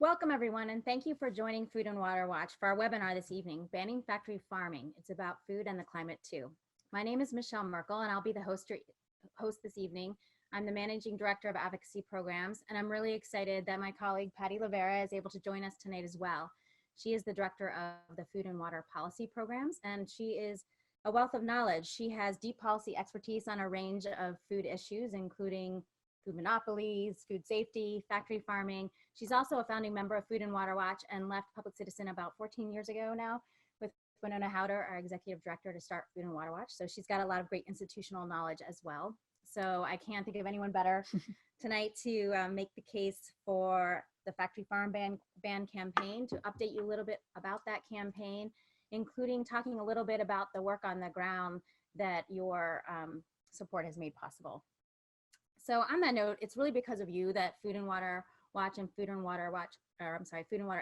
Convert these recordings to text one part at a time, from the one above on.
Welcome everyone, and thank you for joining Food and Water Watch for our webinar this evening, Banning Factory Farming. It's about food and the climate too. My name is Michele Merkel, and I'll be the host this evening. I'm the Managing Director of Advocacy Programs, and I'm really excited that my colleague Patty Lovera is able to join us tonight as well. She is the Director of the Food and Water Policy Programs, and she is a wealth of knowledge. She has deep policy expertise on a range of food issues, including food monopolies, food safety, factory farming. She's also a founding member of Food and Water Watch and left Public Citizen about 14 years ago now with Winona Howder, our executive director, to start Food and Water Watch. So she's got a lot of great institutional knowledge as well. So I can't think of anyone better tonight to make the case for the Factory Farm ban campaign, to update you a little bit about that campaign, including talking a little bit about the work on the ground that your support has made possible. So on that note, it's really because of you that Food and Water Watch and Food and Water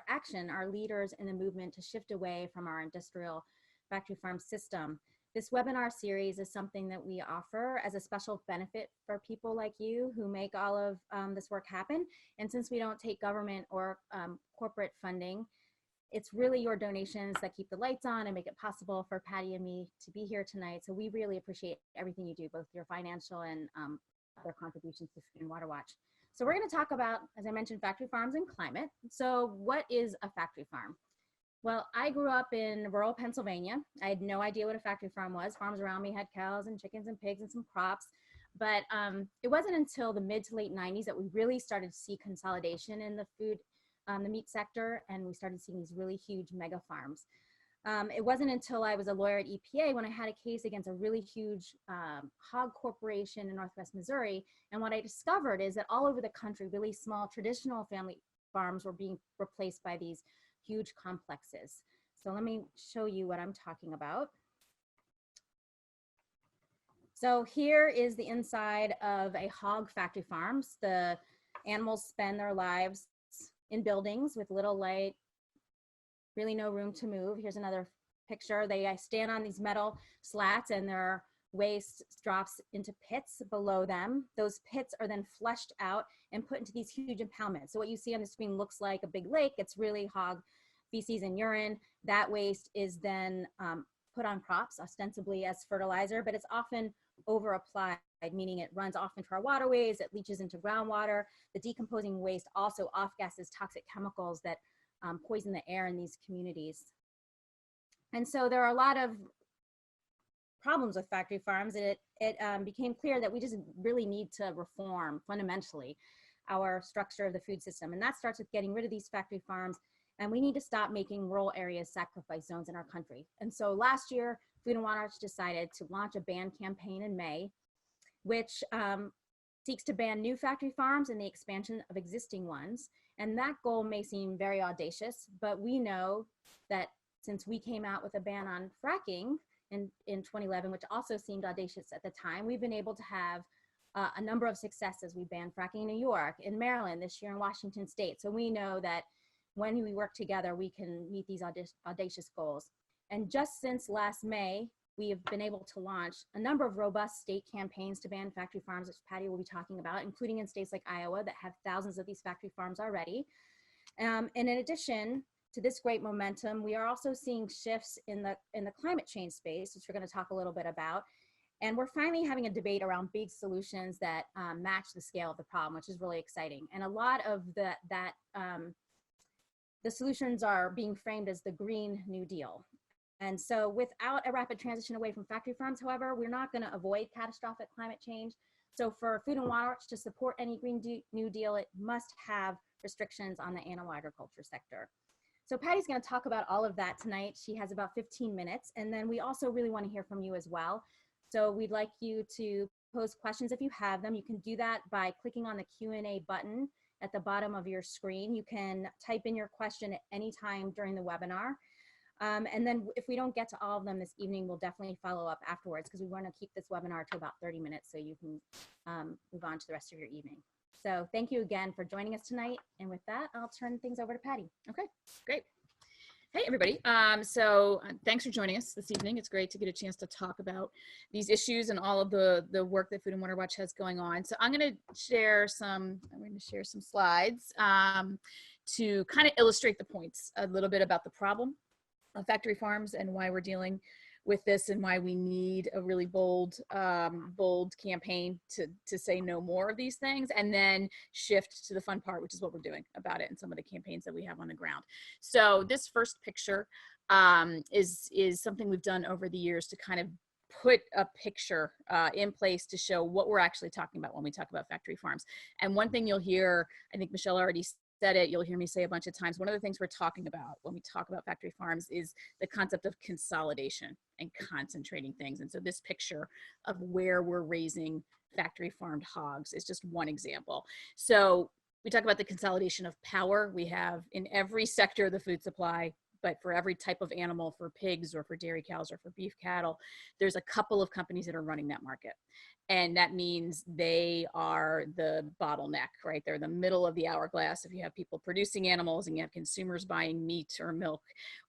Action are leaders in the movement to shift away from our industrial factory farm system. This webinar series is something that we offer as a special benefit for people like you who make all of this work happen. And since we don't take government or corporate funding, it's really your donations that keep the lights on and make it possible for Patty and me to be here tonight. So we really appreciate everything you do, both your financial and other contributions to Food and Water Watch. So we're going to talk about, as I mentioned, factory farms and climate. So what is a factory farm? Well, I grew up in rural Pennsylvania. I had no idea what a factory farm was. Farms around me had cows and chickens and pigs and some crops. But it wasn't until the mid to late 90s that we really started to see consolidation in the the meat sector, and we started seeing these really huge mega farms. It wasn't until I was a lawyer at EPA when I had a case against a really huge hog corporation in Northwest Missouri. And what I discovered is that all over the country, really small traditional family farms were being replaced by these huge complexes. So let me show you what I'm talking about. So here is the inside of a hog factory farms. The animals spend their lives in buildings with little light, really no room to move. Here's another picture. They stand on these metal slats and their waste drops into pits below them. Those pits are then flushed out and put into these huge impoundments. So what you see on the screen looks like a big lake. It's really hog feces and urine. That waste is then put on crops, ostensibly as fertilizer, but it's often over applied, meaning it runs off into our waterways, it leaches into groundwater. The decomposing waste also off-gasses toxic chemicals that poison the air in these communities. And so there are a lot of problems with factory farms, and it became clear that we just really need to reform fundamentally our structure of the food system. And that starts with getting rid of these factory farms, and we need to stop making rural areas sacrifice zones in our country. And so last year, Food and Water decided to launch a ban campaign in May, which seeks to ban new factory farms and the expansion of existing ones. And that goal may seem very audacious, but we know that since we came out with a ban on fracking in 2011, which also seemed audacious at the time, we've been able to have a number of successes. We banned fracking in New York, in Maryland, this year in Washington State. So we know that when we work together, we can meet these audacious goals. And just since last May, we have been able to launch a number of robust state campaigns to ban factory farms, which Patty will be talking about, including in states like Iowa that have thousands of these factory farms already. And in addition to this great momentum, we are also seeing shifts in the climate change space, which we're going to talk a little bit about. And we're finally having a debate around big solutions that match the scale of the problem, which is really exciting. And a lot of the solutions are being framed as the Green New Deal. And so without a rapid transition away from factory farms, however, we're not going to avoid catastrophic climate change. So for Food and Water to support any Green New Deal, it must have restrictions on the animal agriculture sector. So Patty's going to talk about all of that tonight. She has about 15 minutes. And then we also really want to hear from you as well. So we'd like you to pose questions if you have them. You can do that by clicking on the Q&A button at the bottom of your screen. You can type in your question at any time during the webinar. And then if we don't get to all of them this evening, we'll definitely follow up afterwards because we want to keep this webinar to about 30 minutes so you can move on to the rest of your evening. So thank you again for joining us tonight. And with that, I'll turn things over to Patty. Okay, great. Hey, everybody. Thanks for joining us this evening. It's great to get a chance to talk about these issues and all of the work that Food and Water Watch has going on. So I'm going to share some slides to kind of illustrate the points a little bit about the problem of factory farms and why we're dealing with this and why we need a really bold campaign to say no more of these things, and then shift to the fun part, which is what we're doing about it and some of the campaigns that we have on the ground. So this first picture is something we've done over the years to kind of put a picture in place to show what we're actually talking about when we talk about factory farms. And one thing you'll hear, I think Michele already said it, you'll hear me say a bunch of times, one of the things we're talking about when we talk about factory farms is the concept of consolidation and concentrating things. And so this picture of where we're raising factory farmed hogs is just one example. So we talk about the consolidation of power we have in every sector of the food supply, but for every type of animal, for pigs or for dairy cows or for beef cattle, there's a couple of companies that are running that market. And that means they are the bottleneck, right? They're the middle of the hourglass. If you have people producing animals and you have consumers buying meat or milk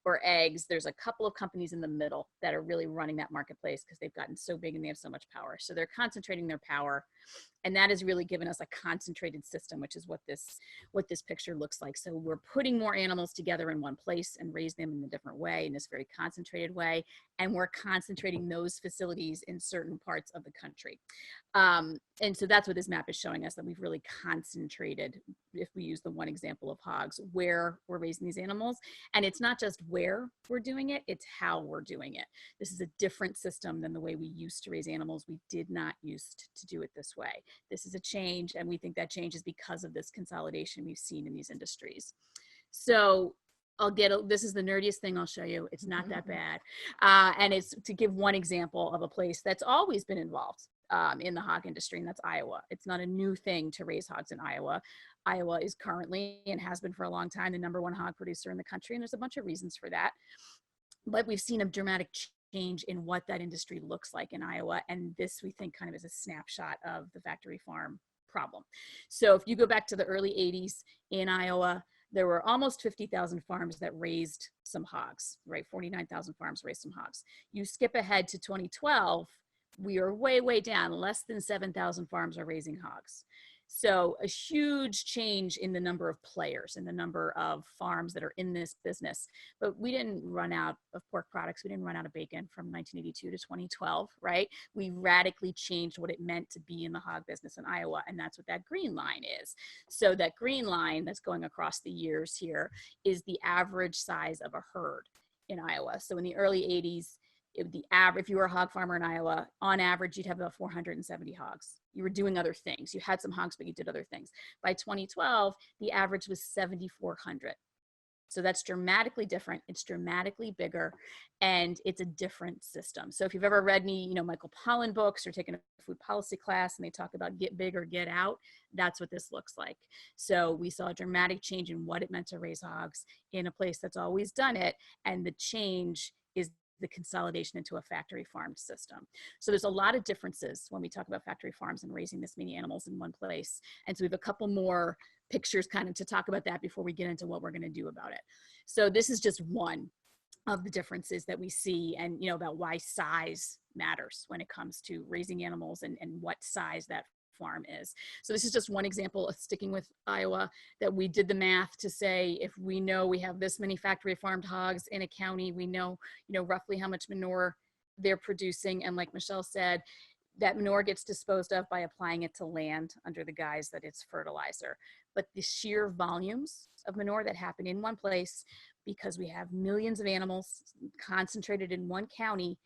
or eggs, there's a couple of companies in the middle that are really running that marketplace because they've gotten so big and they have so much power. So they're concentrating their power. And that has really given us a concentrated system, which is what this picture looks like. So we're putting more animals together in one place and raise them in a different way, in this very concentrated way. And we're concentrating those facilities in certain parts of the country. And so that's what this map is showing us, that we've really concentrated, if we use the one example of hogs, where we're raising these animals. And it's not just where we're doing it, it's how we're doing it. This is a different system than the way we used to raise animals. We did not used to do it this way. This is a change, and we think that change is because of this consolidation we've seen in these industries. So this is the nerdiest thing I'll show you. It's not that bad. And it's to give one example of a place that's always been involved in the hog industry, and that's Iowa. It's not a new thing to raise hogs in Iowa. Iowa is currently, and has been for a long time, the #1 hog producer in the country, and there's a bunch of reasons for that. But we've seen a dramatic change in what that industry looks like in Iowa, and this, we think, kind of is a snapshot of the factory farm problem. So if you go back to the early 80s in Iowa, there were almost 50,000 farms that raised some hogs, right? 49,000 farms raised some hogs. You skip ahead to 2012, we are way, way down. Less than 7,000 farms are raising hogs. So a huge change in the number of players and the number of farms that are in this business. But we didn't run out of pork products. We didn't run out of bacon from 1982 to 2012, right? We radically changed what it meant to be in the hog business in Iowa. And that's what that green line is. So that green line that's going across the years here is the average size of a herd in Iowa. So in the early 80s, if you were a hog farmer in Iowa, on average, you'd have about 470 hogs. You were doing other things. You had some hogs, but you did other things. By 2012, the average was 7,400. So that's dramatically different. It's dramatically bigger, and it's a different system. So if you've ever read any, Michael Pollan books or taken a food policy class and they talk about get big or get out, that's what this looks like. So we saw a dramatic change in what it meant to raise hogs in a place that's always done it. And the change is the consolidation into a factory farmed system. So there's a lot of differences when we talk about factory farms and raising this many animals in one place. And so we have a couple more pictures kind of to talk about that before we get into what we're going to do about it. So this is just one of the differences that we see, and about why size matters when it comes to raising animals and what size that farm is. So this is just one example of sticking with Iowa, that we did the math to say, if we know we have this many factory farmed hogs in a county, we know, roughly how much manure they're producing. And like Michele said, that manure gets disposed of by applying it to land under the guise that it's fertilizer. But the sheer volumes of manure that happen in one place, because we have millions of animals concentrated in one county,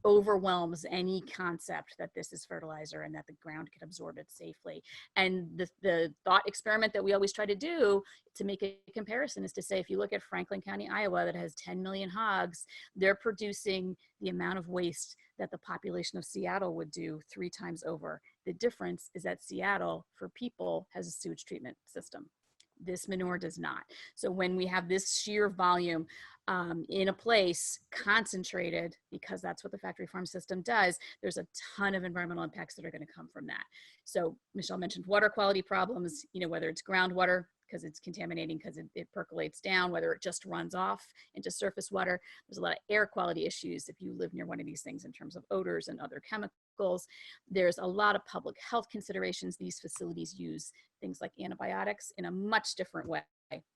overwhelms any concept that this is fertilizer and that the ground can absorb it safely. And the thought experiment that we always try to do to make a comparison is to say, if you look at Franklin County, Iowa, that has 10 million hogs, they're producing the amount of waste that the population of Seattle would do 3 times over. The difference is that Seattle, for people, has a sewage treatment system. This manure does not. So when we have this sheer volume in a place concentrated, because that's what the factory farm system does, there's a ton of environmental impacts that are going to come from that. So Michele mentioned water quality problems, whether it's groundwater because it's contaminating, because it percolates down, whether it just runs off into surface water. There's a lot of air quality issues if you live near one of these things in terms of odors and other chemicals. There's a lot of public health considerations. These facilities use things like antibiotics in a much different way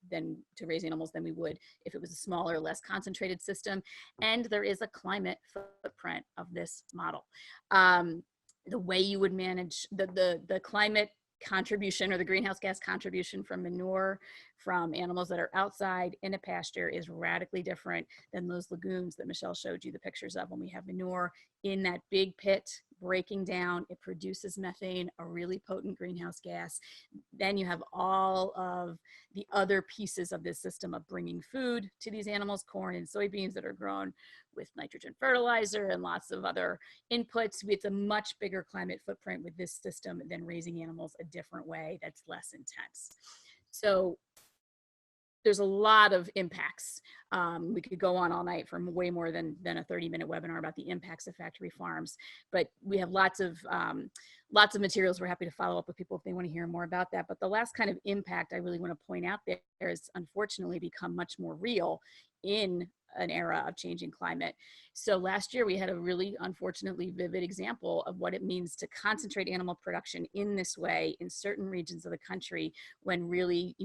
than to raise animals than we would if it was a smaller, less concentrated system. And there is a climate footprint of this model. The way you would manage the climate contribution, or the greenhouse gas contribution from manure from animals that are outside in a pasture, is radically different than those lagoons that Michele showed you the pictures of. When we have manure in that big pit breaking down, it produces methane, a really potent greenhouse gas. Then you have all of the other pieces of this system of bringing food to these animals, corn and soybeans that are grown with nitrogen fertilizer and lots of other inputs. It's a much bigger climate footprint with this system than raising animals a different way that's less intense. So there's a lot of impacts. We could go on all night for way more than a 30-minute webinar about the impacts of factory farms, but we have lots of materials. We're happy to follow up with people if they want to hear more about that. But the last kind of impact I really want to point out there has unfortunately become much more real in an era of changing climate. So last year we had a really unfortunately vivid example of what it means to concentrate animal production in this way in certain regions of the country when really,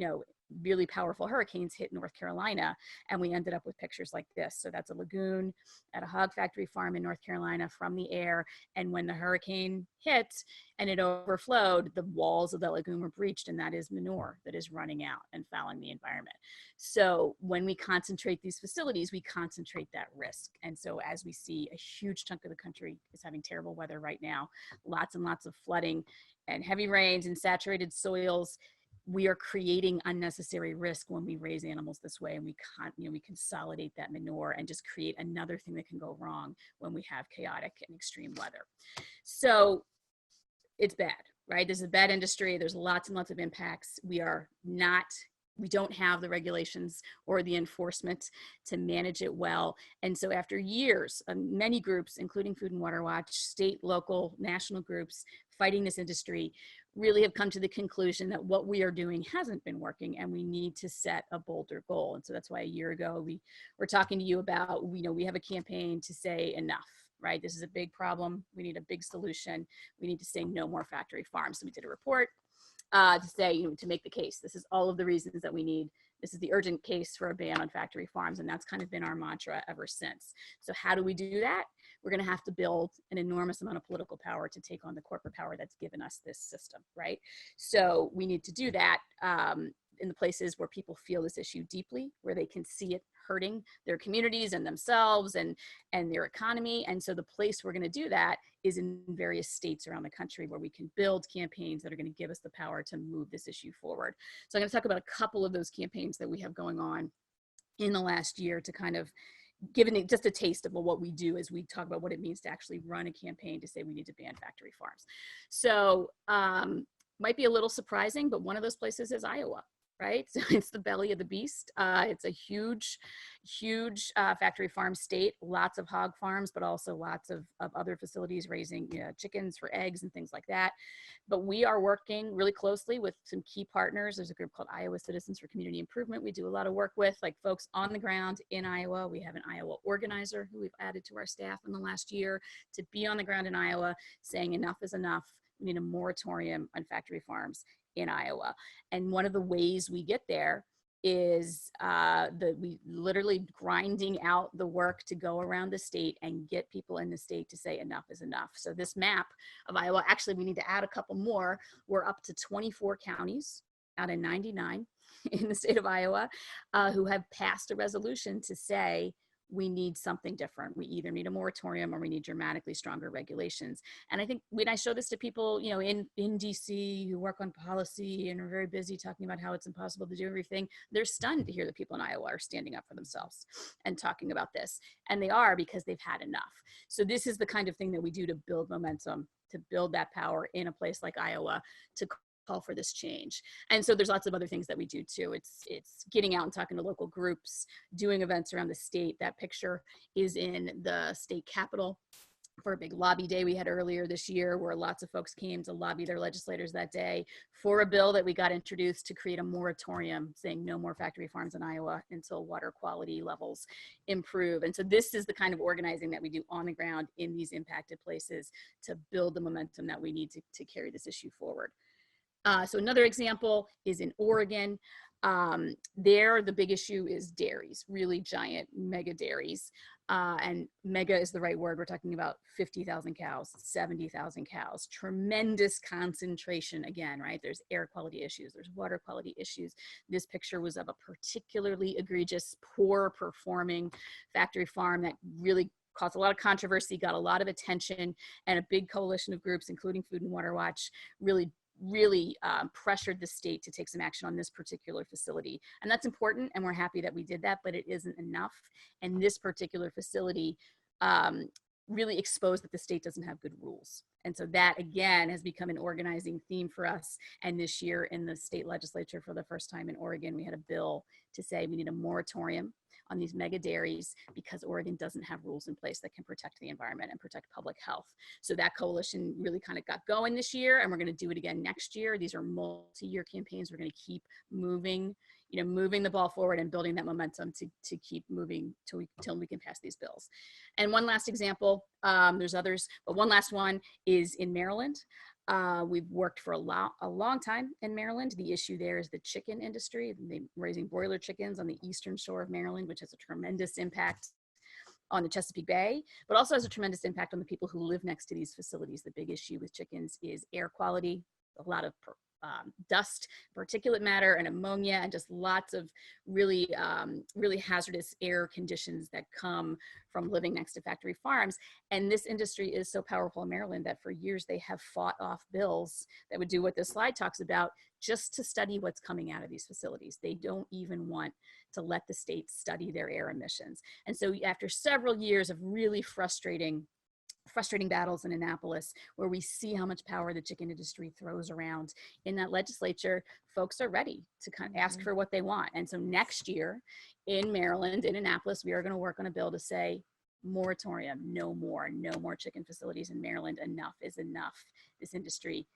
really powerful hurricanes hit North Carolina, and we ended up with pictures like this. So that's a lagoon at a hog factory farm in North Carolina from the air, and when the hurricane hit and it overflowed, the walls of the lagoon were breached, and that is manure that is running out and fouling the environment. So when we concentrate these facilities, we concentrate that risk. And so as we see, a huge chunk of the country is having terrible weather right now, lots and lots of flooding and heavy rains and saturated soils. We are creating unnecessary risk when we raise animals this way, and we consolidate that manure and just create another thing that can go wrong when we have chaotic and extreme weather. So it's bad, right? There's a bad industry. There's lots and lots of impacts. We don't have the regulations or the enforcement to manage it well. And so after years, many groups, including Food and Water Watch, state, local, national groups fighting this industry, really have come to the conclusion that what we are doing hasn't been working, and we need to set a bolder goal. And so that's why a year ago we were talking to you about, we have a campaign to say enough, right? This is a big problem. We need a big solution. We need to say no more factory farms. So we did a report to say, to make the case. This is all of the reasons that we need. This is the urgent case for a ban on factory farms, and that's kind of been our mantra ever since. So how do we do that? We're going to have to build an enormous amount of political power to take on the corporate power that's given us this system, right? So we need to do that in the places where people feel this issue deeply, where they can see it hurting their communities and themselves and their economy. And so the place we're going to do that is in various states around the country where we can build campaigns that are going to give us the power to move this issue forward. So I'm going to talk about a couple of those campaigns that we have going on in the last year to kind of give just a taste of what we do as we talk about what it means to actually run a campaign to say we need to ban factory farms. So might be a little surprising, but one of those places is Iowa. Right? So it's the belly of the beast. It's a huge factory farm state, lots of hog farms, but also lots of other facilities raising chickens for eggs and things like that. But we are working really closely with some key partners. There's a group called Iowa Citizens for Community Improvement. We do a lot of work with, like, folks on the ground in Iowa. We have an Iowa organizer who we've added to our staff in the last year to be on the ground in Iowa saying enough is enough. We need a moratorium on factory farms in Iowa. And one of the ways we get there is we literally grinding out the work to go around the state and get people in the state to say enough is enough. So this map of Iowa, actually we need to add a couple more. We're up to 24 counties out of 99 in the state of Iowa who have passed a resolution to say we need something different. We either need a moratorium or we need dramatically stronger regulations. And I think when I show this to people, in DC who work on policy and are very busy talking about how it's impossible to do everything, they're stunned to hear that people in Iowa are standing up for themselves and talking about this. And they are, because they've had enough. So this is the kind of thing that we do to build momentum, to build that power in a place like Iowa, to call for this change. And so there's lots of other things that we do too. It's getting out and talking to local groups, doing events around the state. That picture is in the state capitol for a big lobby day we had earlier this year, where lots of folks came to lobby their legislators that day for a bill that we got introduced to create a moratorium saying no more factory farms in Iowa until water quality levels improve. And so this is the kind of organizing that we do on the ground in these impacted places to build the momentum that we need to carry this issue forward. So another example is in Oregon. There, the big issue is dairies, really giant mega dairies. And mega is the right word. We're talking about 50,000 cows, 70,000 cows, tremendous concentration again, right? There's air quality issues, there's water quality issues. This picture was of a particularly egregious, poor performing factory farm that really caused a lot of controversy, got a lot of attention, and a big coalition of groups, including Food and Water Watch, really pressured the state to take some action on this particular facility. And that's important, and we're happy that we did that, but it isn't enough. And this particular facility really exposed that the state doesn't have good rules. And so that, again, has become an organizing theme for us. And this year in the state legislature, for the first time in Oregon, we had a bill to say we need a moratorium on these mega dairies because Oregon doesn't have rules in place that can protect the environment and protect public health. So that coalition really kind of got going this year, and we're going to do it again next year. These are multi-year campaigns. We're going to keep moving, moving the ball forward and building that momentum to keep moving till we can pass these bills. And one last example, there's others, but one last one is in Maryland. We've worked for a long time in Maryland. The issue there is the chicken industry. They're raising broiler chickens on the eastern shore of Maryland, which has a tremendous impact on the Chesapeake Bay, but also has a tremendous impact on the people who live next to these facilities. The big issue with chickens is air quality, a lot of dust, particulate matter, and ammonia, and just lots of really hazardous air conditions that come from living next to factory farms. And this industry is so powerful in Maryland that for years they have fought off bills that would do what this slide talks about, just to study what's coming out of these facilities. They don't even want to let the state study their air emissions. And so after several years of really frustrating battles in Annapolis, where we see how much power the chicken industry throws around in that legislature, folks are ready to kind of ask for what they want. And so next year in Maryland, in Annapolis, we are going to work on a bill to say moratorium, no more chicken facilities in Maryland. Enough is enough. This industry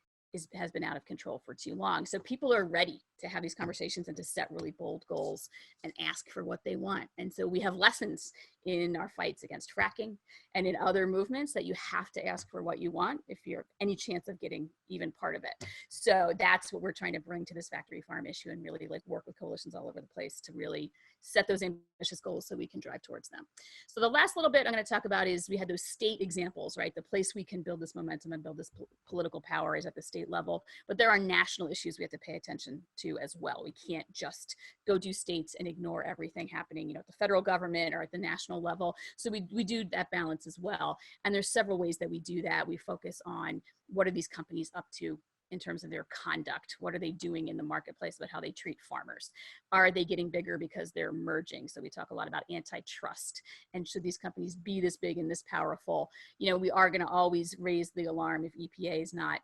has been out of control for too long. So people are ready to have these conversations and to set really bold goals and ask for what they want. And so we have lessons in our fights against fracking and in other movements that you have to ask for what you want if you're any chance of getting even part of it. So that's what we're trying to bring to this factory farm issue, and really work with coalitions all over the place to really set those ambitious goals so we can drive towards them. So the last little bit I'm going to talk about is we had those state examples, right? The place we can build this momentum and build this political power is at the state level, but there are national issues we have to pay attention to as well. We can't just go do states and ignore everything happening, at the federal government or at the national level. So we do that balance as well. And there's several ways that we do that. We focus on what are these companies up to in terms of their conduct? What are they doing in the marketplace about how they treat farmers? Are they getting bigger because they're merging? So we talk a lot about antitrust, and should these companies be this big and this powerful? We are going to always raise the alarm if EPA is not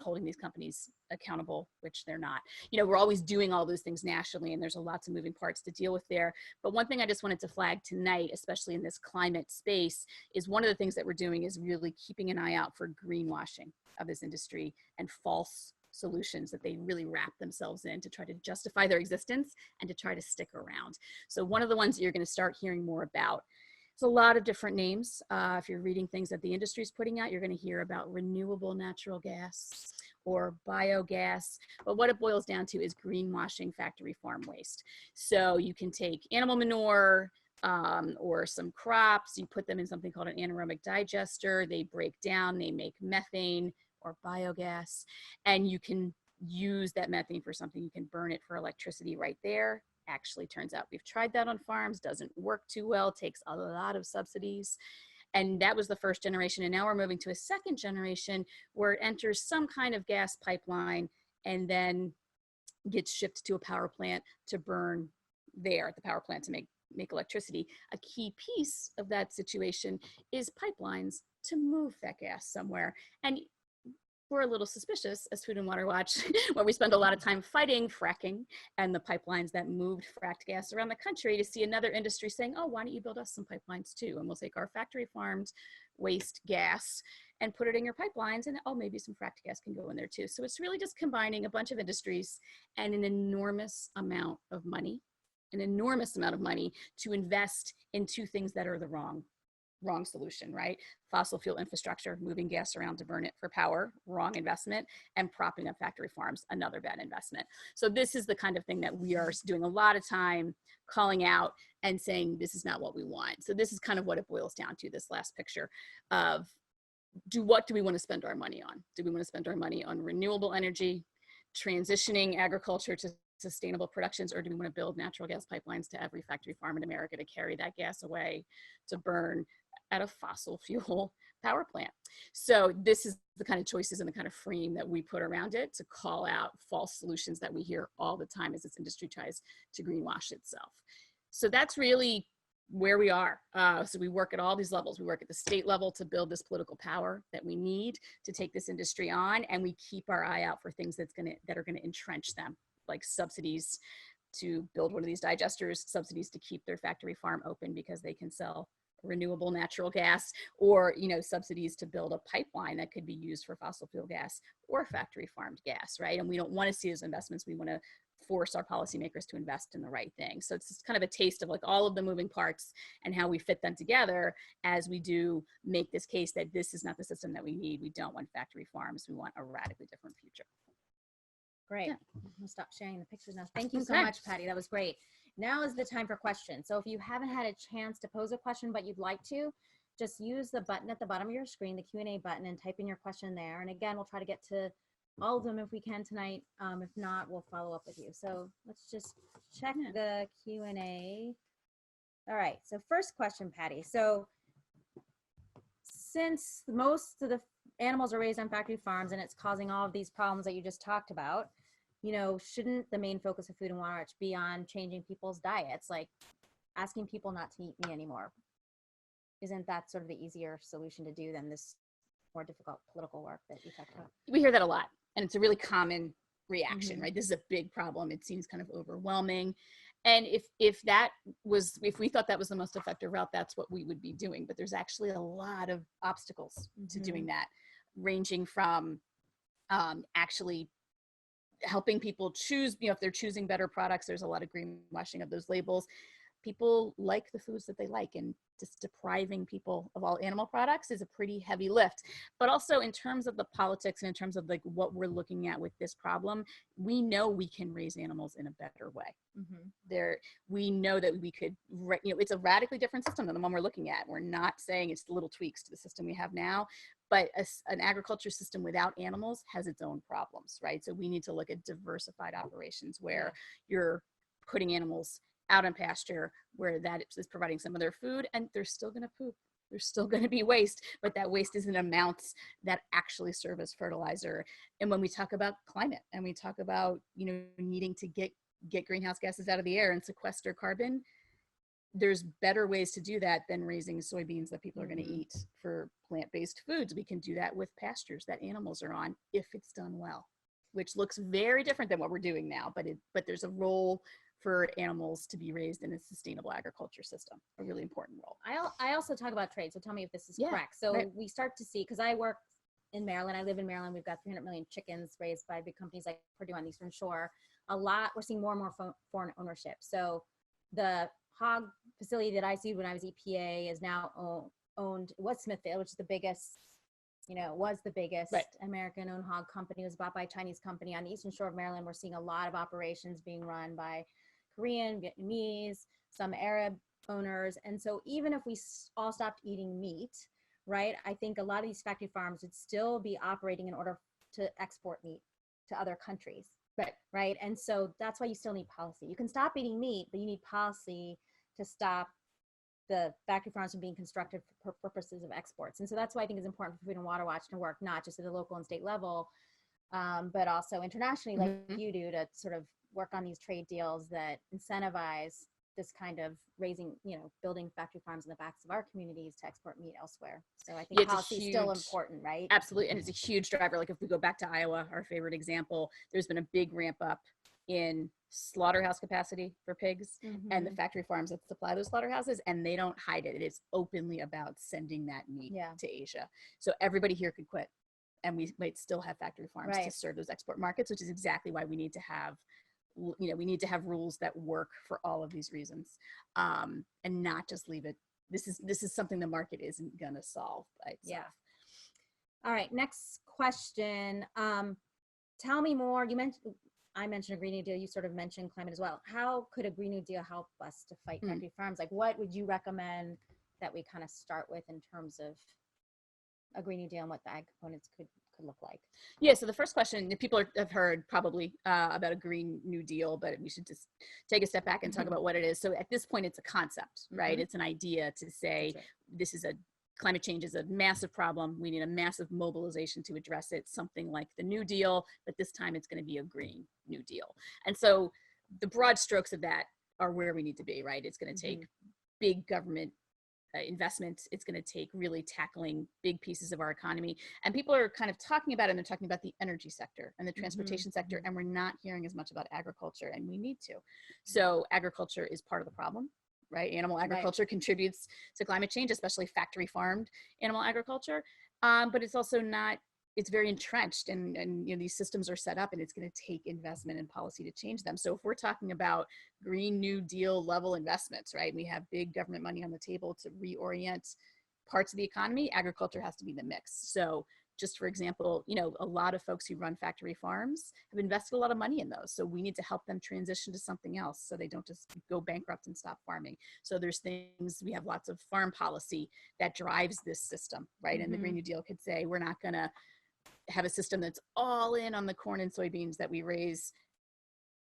holding these companies accountable, which they're not. We're always doing all those things nationally, and there's lots of moving parts to deal with there. But one thing I just wanted to flag tonight, especially in this climate space, is one of the things that we're doing is really keeping an eye out for greenwashing of this industry and false solutions that they really wrap themselves in to try to justify their existence and to try to stick around. So one of the ones that you're going to start hearing more about, it's a lot of different names. If you're reading things that the industry is putting out, you're going to hear about renewable natural gas or biogas. But what it boils down to is greenwashing factory farm waste. So you can take animal manure or some crops, you put them in something called an anaerobic digester. They break down, they make methane or biogas, and you can use that methane for something. You can burn it for electricity right there. Actually, turns out we've tried that on farms, doesn't work too well, takes a lot of subsidies. And that was the first generation. And now we're moving to a second generation where it enters some kind of gas pipeline and then gets shipped to a power plant to burn there at the power plant to make electricity. A key piece of that situation is pipelines to move that gas somewhere. And we're a little suspicious as Food and Water Watch, where we spend a lot of time fighting fracking and the pipelines that moved fracked gas around the country, to see another industry saying, oh, why don't you build us some pipelines too? And we'll take our factory farmed waste gas and put it in your pipelines, and oh, maybe some fracked gas can go in there too. So it's really just combining a bunch of industries and an enormous amount of money to invest in two things that are the wrong solution, right? Fossil fuel infrastructure, moving gas around to burn it for power, wrong investment, and propping up factory farms, another bad investment. So this is the kind of thing that we are doing a lot of time calling out and saying, this is not what we want. So this is kind of what it boils down to, this last picture of what do we want to spend our money on? Do we want to spend our money on renewable energy, transitioning agriculture to sustainable productions, or do we want to build natural gas pipelines to every factory farm in America to carry that gas away to burn at a fossil fuel power plant? So this is the kind of choices and the kind of frame that we put around it to call out false solutions that we hear all the time as this industry tries to greenwash itself. So that's really where we are. So we work at all these levels. We work at the state level to build this political power that we need to take this industry on, and we keep our eye out for things that are gonna entrench them, like subsidies to build one of these digesters, subsidies to keep their factory farm open because they can sell renewable natural gas, or subsidies to build a pipeline that could be used for fossil fuel gas or factory farmed gas, right? And we don't want to see those investments. We want to force our policymakers to invest in the right thing. So it's just kind of a taste of like all of the moving parts and how we fit them together as we do make this case that this is not the system that we need. We don't want factory farms. We want a radically different future. Great. I'll stop sharing the pictures now. Thank you so much, Patty. That was great. Now is the time for questions. So if you haven't had a chance to pose a question, but you'd like to, just use the button at the bottom of your screen, the Q&A button, and type in your question there. And again, we'll try to get to all of them if we can tonight. If not, we'll follow up with you. So let's just check the Q&A. All right. So first question, Patty. So since most of the animals are raised on factory farms and it's causing all of these problems that you just talked about, shouldn't the main focus of Food and Water Watch be on changing people's diets, like asking people not to eat meat anymore? Isn't that sort of the easier solution to do than this more difficult political work that you talked about? We hear that a lot, and it's a really common reaction, right? This is a big problem. It seems kind of overwhelming. And if we thought that was the most effective route, that's what we would be doing. But there's actually a lot of obstacles to doing that, ranging from actually helping people choose, if they're choosing better products. There's a lot of greenwashing of those labels. People like the foods that they like, and just depriving people of all animal products is a pretty heavy lift. But also in terms of the politics and in terms of like what we're looking at with this problem, we know we can raise animals in a better way. We know that we could, it's a radically different system than the one we're looking at. We're not saying it's little tweaks to the system we have now, but an agriculture system without animals has its own problems, right? So we need to look at diversified operations where you're putting animals out on pasture, where that is providing some of their food, and they're still going to poop. There's still going to be waste, but that waste is in amounts that actually serve as fertilizer. And when we talk about climate and we talk about, needing to get greenhouse gases out of the air and sequester carbon, there's better ways to do that than raising soybeans that people are going to eat for plant-based foods. We can do that with pastures that animals are on if it's done well, which looks very different than what we're doing now, but there's a role for animals to be raised in a sustainable agriculture system, a really important role. I also talk about trade, so tell me if this is correct. So we start to see, because I work in Maryland, I live in Maryland, we've got 300 million chickens raised by big companies like Purdue on the Eastern Shore. We're seeing more and more foreign ownership. So the hog facility that I sued when I was EPA is now owned, was Smithfield, which is the biggest, was the biggest American-owned hog company. It was bought by a Chinese company. On the Eastern Shore of Maryland, we're seeing a lot of operations being run by Korean, Vietnamese, some Arab owners. And so even if we all stopped eating meat, right, I think a lot of these factory farms would still be operating in order to export meat to other countries. Right. And so that's why you still need policy. You can stop eating meat, but you need policy to stop the factory farms from being constructed for purposes of exports. And so that's why I think it's important for Food and Water Watch to work not just at the local and state level, but also internationally, like you do, to sort of work on these trade deals that incentivize this kind of building factory farms in the backs of our communities to export meat elsewhere. So I think policy is still important, right? Absolutely. And it's a huge driver. Like if we go back to Iowa, our favorite example, there's been a big ramp up in slaughterhouse capacity for pigs and the Mhm. factory farms that supply those slaughterhouses, and they don't hide it. It is openly about sending that meat Yeah. to Asia. So everybody here could quit, and we might still have factory farms to Right. serve those export markets, which is exactly why we need to have, we need to have rules that work for all of these reasons, and not just leave it. This is something the market isn't gonna solve by itself. Yeah. All right, next question. Tell me more. I mentioned a Green New Deal. You sort of mentioned climate as well. How could a Green New Deal help us to fight factory farms? Like, what would you recommend that we kind of start with in terms of a Green New Deal and what the ag components could look like? Yeah, so the first question that people have heard probably about a Green New Deal, but we should just take a step back and talk about what it is. So at this point, it's a concept, right? It's an idea to say this is climate change is a massive problem. We need a massive mobilization to address it, something like the New Deal, but this time it's going to be a Green New Deal. And so the broad strokes of that are where we need to be, right? It's going to take big government investment. It's going to take really tackling big pieces of our economy. And people are kind of talking about it, and they're talking about the energy sector and the transportation sector, and we're not hearing as much about agriculture, and we need to. So agriculture is part of the problem, right? Animal agriculture contributes to climate change, especially factory farmed animal agriculture. But it's also not, it's very entrenched, and these systems are set up, and it's going to take investment and policy to change them. So if we're talking about Green New Deal level investments, right, we have big government money on the table to reorient parts of the economy, agriculture has to be in the mix. So just for example, a lot of folks who run factory farms have invested a lot of money in those. So we need to help them transition to something else so they don't just go bankrupt and stop farming. So there's things, we have lots of farm policy that drives this system, right? And the Green New Deal could say, we're not going to have a system that's all in on the corn and soybeans that we raise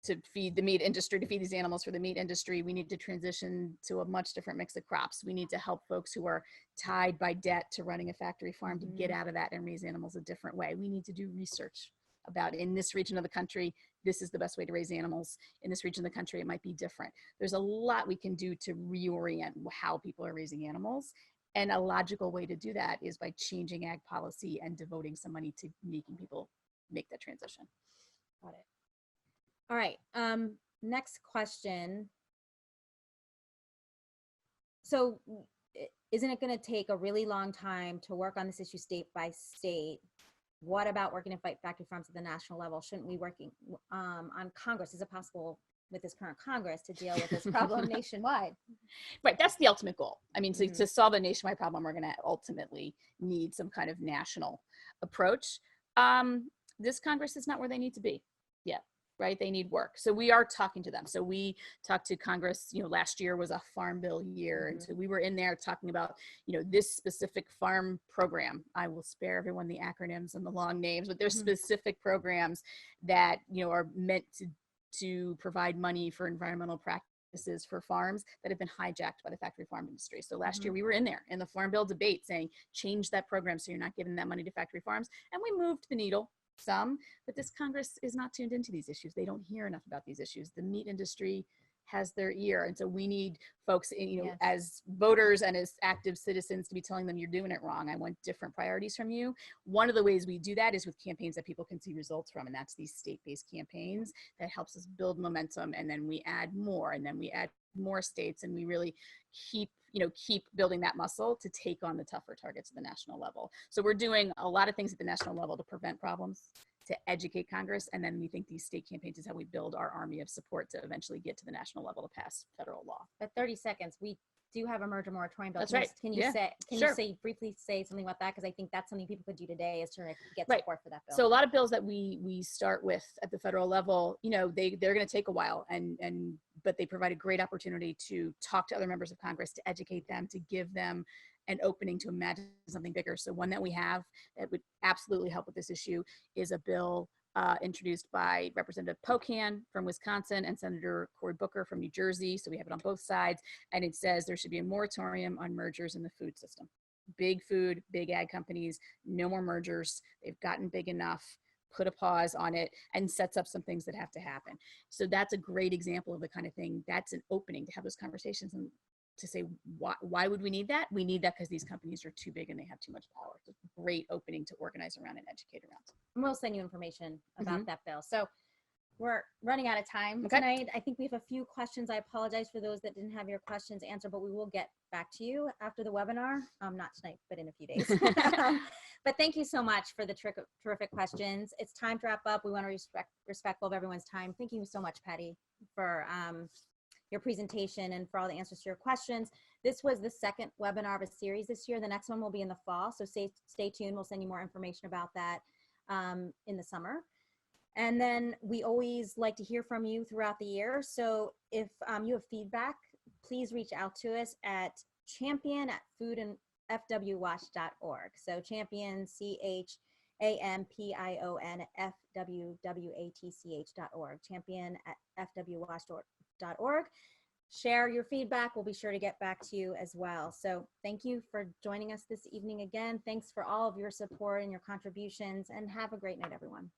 to feed the meat industry, to feed these animals for the meat industry. We need to transition to a much different mix of crops. We need to help folks who are tied by debt to running a factory farm to get out of that and raise animals a different way. We need to do research about, in this region of the country, this is the best way to raise animals. In this region of the country, it might be different. There's a lot we can do to reorient how people are raising animals. And a logical way to do that is by changing ag policy and devoting some money to making people make that transition. Got it. All right. Next question. So isn't it going to take a really long time to work on this issue state by state? What about working to fight factory farms at the national level? Shouldn't we working on Congress? Is it possible with this current Congress to deal with this problem nationwide? Right, that's the ultimate goal. I mean, to solve a nationwide problem, we're going to ultimately need some kind of national approach. This Congress is not where they need to be yet, right? They need work. So we are talking to them. So we talked to Congress, last year was a farm bill year. And so we were in there talking about, this specific farm program. I will spare everyone the acronyms and the long names, but there's specific programs that, are meant to provide money for environmental practices for farms that have been hijacked by the factory farm industry. So last year we were in there in the farm bill debate saying, change that program so you're not giving that money to factory farms. And we moved the needle some, but this Congress is not tuned into these issues. They don't hear enough about these issues. The meat industry has their ear. And so we need folks, as voters and as active citizens to be telling them you're doing it wrong. I want different priorities from you. One of the ways we do that is with campaigns that people can see results from. And that's these state-based campaigns that helps us build momentum. And then we add more, and then we add more states, and we really keep building that muscle to take on the tougher targets at the national level. So we're doing a lot of things at the national level to prevent problems, to educate Congress, and then we think these state campaigns is how we build our army of support to eventually get to the national level to pass federal law. But 30 seconds, we do have a merger moratorium bill. That's right. Can you briefly say something about that? Because I think that's something people could do today is to get support for that bill. So a lot of bills that we start with at the federal level, they're going to take a while, but they provide a great opportunity to talk to other members of Congress, to educate them, to give them an opening to imagine something bigger. So one that we have that would absolutely help with this issue is a bill introduced by Representative Pocan from Wisconsin and Senator Cory Booker from New Jersey. So we have it on both sides. And it says there should be a moratorium on mergers in the food system. Big food, big ag companies, no more mergers. They've gotten big enough. Put a pause on it, and sets up some things that have to happen. So that's a great example of the kind of thing that's an opening to have those conversations and to say, why would we need that? We need that because these companies are too big and they have too much power. It's a great opening to organize around and educate around. And we'll send you information about that bill. So We're running out of time Okay. tonight. I think we have a few questions. I apologize for those that didn't have your questions answered, but we will get back to you after the webinar. Not tonight, but in a few days. But thank you so much for the terrific questions. It's time to wrap up. We want to respectful of everyone's time. Thank you so much, Patty, for your presentation and for all the answers to your questions. This was the second webinar of a series this year. The next one will be in the fall, so stay tuned. We'll send you more information about that in the summer. And then we always like to hear from you throughout the year. So if you have feedback, please reach out to us at champion@foodandfwwatch.org. So champion, champion@fwwatch.org, champion@fwwatch.org. Share your feedback. We'll be sure to get back to you as well. So thank you for joining us this evening again. Thanks for all of your support and your contributions, and have a great night, everyone.